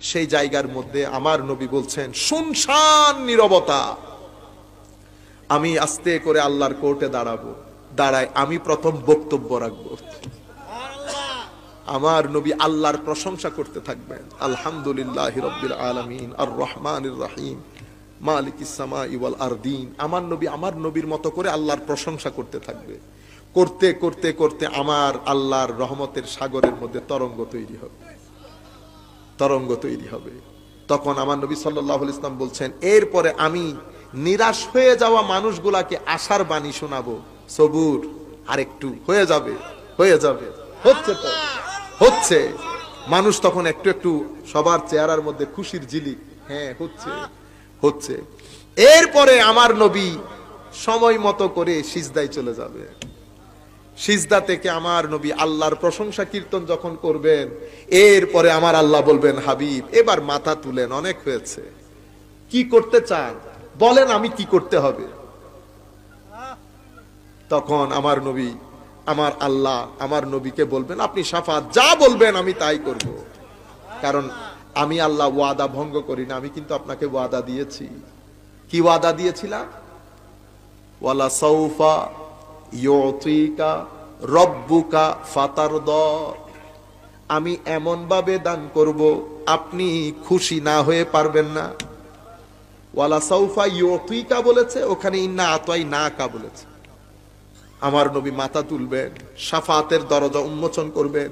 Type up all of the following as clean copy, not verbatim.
সেই জায়গার মধ্যে আমার নবী বলছেন, শুনশান নীরবতা। আমি আস্তে করে আল্লাহর কোর্টে দাঁড়াবো, দাঁড়ায় আমি প্রথম বক্তব্য রাখবো। আমার নবী আল্লাহর প্রশংসা করতে থাকবেন, আলহামদুলিল্লাহি রাব্বিল আলামিন আর রহমানির রহিম মালিকিস সামাই ওয়াল আরদিন। আমার নবী আমার নবীর মতো করে আল্লাহর প্রশংসা করতে থাকবে। করতে করতে করতে আমার আল্লাহর রহমতের সাগরের মধ্যে তরঙ্গ তৈরি হবে, তরঙ্গ তৈরি হবে। তখন আমার নবী সাল্লাল্লাহু আলাইহি ওয়াসাল্লাম বলছেন, এরপরে আমি নিরাশ হয়ে যাওয়া মানুষগুলাকে আশার বাণী শোনাবো, সবুর, আরেকটু হয়ে যাবে, হয়ে যাবে। হচ্ছে তো হচ্ছে, মানুষ তখন একটু একটু সবার চেহারার মধ্যে খুশির ঝিলিক, হ্যাঁ হচ্ছে হচ্ছে। এরপরে আমার নবী সময় মতো করে সিজদায় চলে যাবে। সিজদা থেকে আমার নবী আল্লাহর প্রশংসা কীর্তন যখন করবেন, এরপরে আমার আল্লাহ বলবেন, হাবিব এবার মাথা তুলেন, অনেক হয়েছে, কি করতে চান বলেন, আমি কি করতে হবে। তখন আমার নবী, আমার আল্লাহ আমার নবীকে বলবেন, আপনি শাফাত যা বলবেন আমি তাই করব, কারণ আমি আল্লাহ ওয়াদা ভঙ্গ করি না। আমি কিন্তু আপনাকে ওয়াদা দিয়েছি। কি ওয়াদা দিয়েছিলাম? ওয়ালা সাউফা ইউতিকা রব্বুকা ফাতারদা। আমি এমন ভাবে দান করব আপনি খুশি না হয়ে পারবেন না। ওয়ালা সাউফা ইউতিকা বলেছে, ওখানে ইন্না আতাইনাকা বলেছে। আমার নবী মাথা তুলবেন, শাফাতের দরজা উন্মোচন করবেন।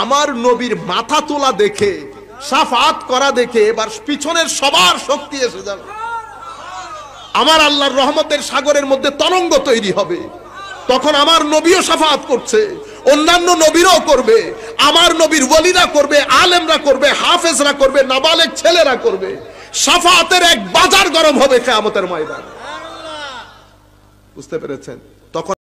আমার নবীর মাথা তোলা দেখে, শাফাত করা দেখে এবার পিছনের সবার শক্তি এসে যাবে। আমার আল্লাহর রহমতের সাগরের মধ্যে তরঙ্গ তৈরি হবে। তখন আমার নবীও শাফাত করছে, অন্যান্য নবীরাও করবে, আমার নবীর ওয়ালিরা করবে, আলেমরা করবে, হাফেজরা করবে, নাবালেগ ছেলেরা করবে। শাফাতের এক বাজার গরম হবে কিয়ামতের ময়দানে। বুঝতে পেরেছেন? তখন